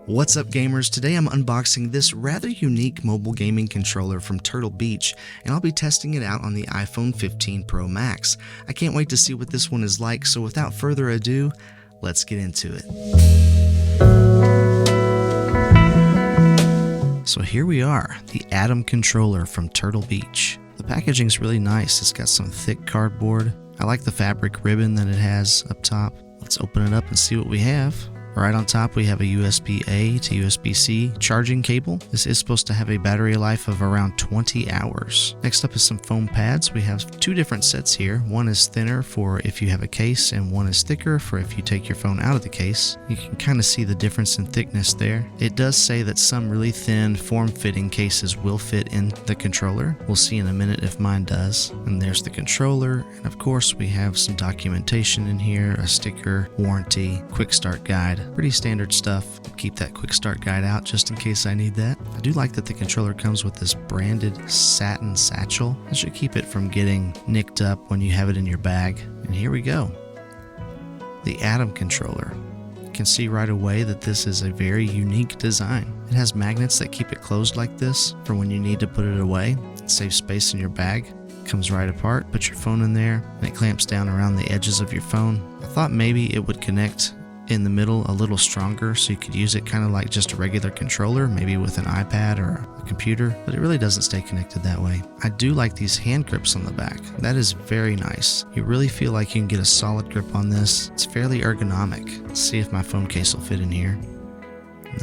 What's up gamers? Today I'm unboxing this rather unique mobile gaming controller from Turtle Beach, and I'll be testing it out on the iPhone 15 Pro Max. I can't wait to see what this one is like, so without further ado, let's get into it. So here we are, the Atom controller from Turtle Beach. The packaging's really nice. It's got some thick cardboard. I like the fabric ribbon that it has up top. Let's open it up and see what we have. Right on top we have a USB-A to USB-C charging cable. This is supposed to have a battery life of around 20 hours. Next up is some foam pads. We have two different sets here. One is thinner for if you have a case, and one is thicker for if you take your phone out of the case. You can kind of see the difference in thickness there. It does say that some really thin form-fitting cases will fit in the controller. We'll see in a minute if mine does. And there's the controller, and of course we have some documentation in here, a sticker, warranty, quick start guide. Pretty standard stuff. Keep that quick start guide out just in case I need that. I do like that the controller comes with this branded satin satchel. That should keep it from getting nicked up when you have it in your bag. And here we go. The Atom controller. You can see right away that this is a very unique design. It has magnets that keep it closed like this for when you need to put it away. It saves space in your bag. Comes right apart. Put your phone in there and it clamps down around the edges of your phone. I thought maybe it would connect in the middle a little stronger so you could use it kind of like just a regular controller, maybe with an iPad or a computer, but it really doesn't stay connected that way. I do like these hand grips on the back. That is very nice. You really feel like you can get a solid grip on this. It's fairly ergonomic. Let's see if my phone case will fit in here.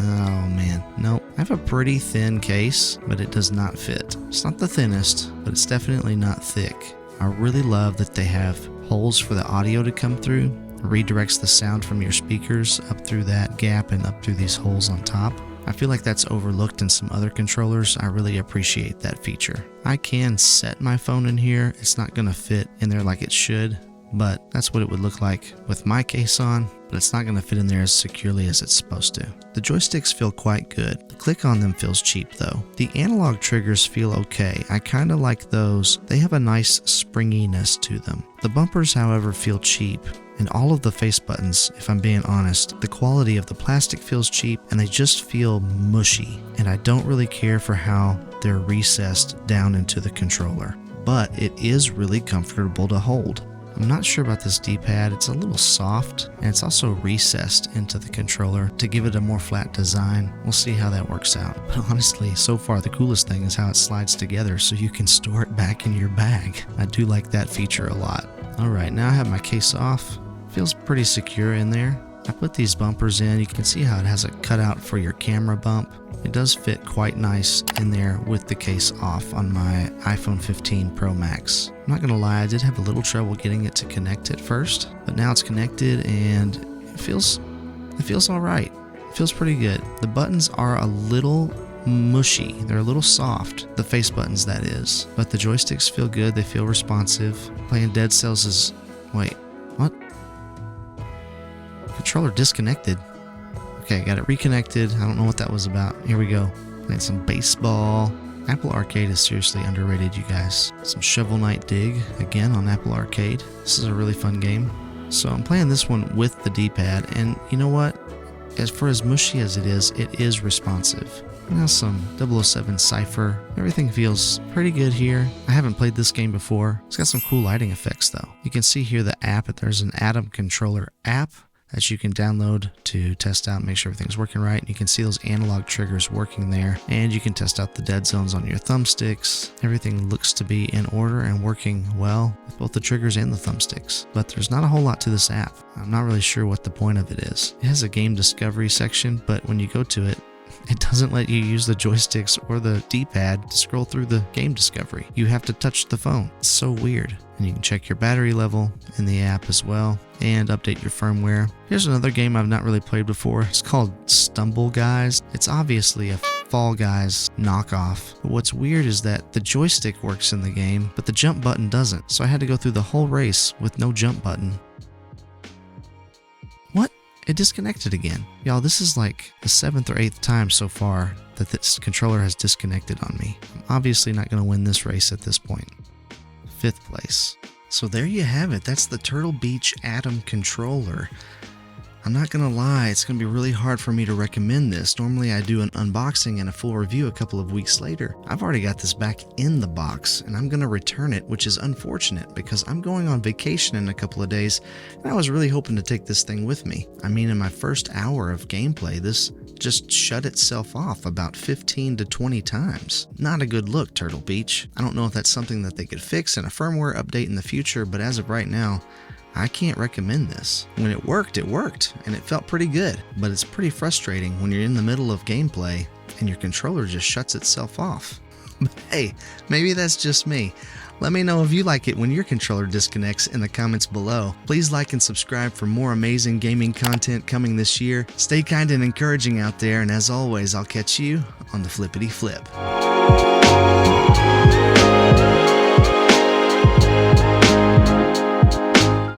Oh man, nope. I have a pretty thin case, but it does not fit. It's not the thinnest, but it's definitely not thick. I really love that they have holes for the audio to come through. Redirects the sound from your speakers up through that gap and up through these holes on top. I feel like that's overlooked in some other controllers. I really appreciate that feature. I can set my phone in here. It's not going to fit in there like it should, but that's what it would look like with my case on, but it's not going to fit in there as securely as it's supposed to. The joysticks feel quite good. The click on them feels cheap though. The analog triggers feel okay. I kind of like those. They have a nice springiness to them. The bumpers, however, feel cheap. And all of the face buttons, if I'm being honest, the quality of the plastic feels cheap and they just feel mushy. And I don't really care for how they're recessed down into the controller. But it is really comfortable to hold. I'm not sure about this D-pad. It's a little soft and it's also recessed into the controller to give it a more flat design. We'll see how that works out. But honestly, so far the coolest thing is how it slides together so you can store it back in your bag. I do like that feature a lot. Alright, now I have my case off. Feels pretty secure in there. I put these bumpers in. You can see how it has a cutout for your camera bump. It does fit quite nice in there with the case off on my iPhone 15 Pro Max. I'm not gonna lie, I did have a little trouble getting it to connect at first, but now it's connected and it feels alright. It feels pretty good. The buttons are a little mushy. They're a little soft, the face buttons that is, but the joysticks feel good. They feel responsive. Playing Dead Cells is... wait, what? Controller disconnected. Okay, got it reconnected. I don't know what that was about. Here we go. Playing some baseball. Apple Arcade is seriously underrated, you guys. Some Shovel Knight Dig, again on Apple Arcade. This is a really fun game. So I'm playing this one with the D-pad, and you know what? As mushy as it is responsive. Now some 007 Cypher. Everything feels pretty good here. I haven't played this game before. It's got some cool lighting effects though. You can see here the app. There's an Atom controller app that you can download to test out and make sure everything's working right. You can see those analog triggers working there, and you can test out the dead zones on your thumbsticks. Everything looks to be in order and working well with both the triggers and the thumbsticks, but there's not a whole lot to this app. I'm not really sure what the point of it is. It has a game discovery section, but when you go to it, it doesn't let you use the joysticks or the D-pad to scroll through the game discovery. You have to touch the phone. It's so weird. And you can check your battery level in the app as well and update your firmware. Here's another game I've not really played before. It's called Stumble Guys. It's obviously a Fall Guys knockoff. But what's weird is that the joystick works in the game, but the jump button doesn't. So I had to go through the whole race with no jump button. What? It disconnected again. Y'all, this is like the 7th or 8th time so far that this controller has disconnected on me. I'm obviously not going to win this race at this point. 5th place. So there you have it. That's the Turtle Beach Atom controller. I'm not gonna lie, it's gonna be really hard for me to recommend this. Normally I do an unboxing and a full review a couple of weeks later. I've already got this back in the box and I'm gonna return it, which is unfortunate because I'm going on vacation in a couple of days and I was really hoping to take this thing with me. I mean, in my first hour of gameplay, this just shut itself off about 15 to 20 times. Not a good look, Turtle Beach. I don't know if that's something that they could fix in a firmware update in the future, but as of right now, I can't recommend this. When it worked, and it felt pretty good, but it's pretty frustrating when you're in the middle of gameplay and your controller just shuts itself off. But hey, maybe that's just me. Let me know if you like it when your controller disconnects in the comments below. Please like and subscribe for more amazing gaming content coming this year. Stay kind and encouraging out there, and as always, I'll catch you on the flippity flip.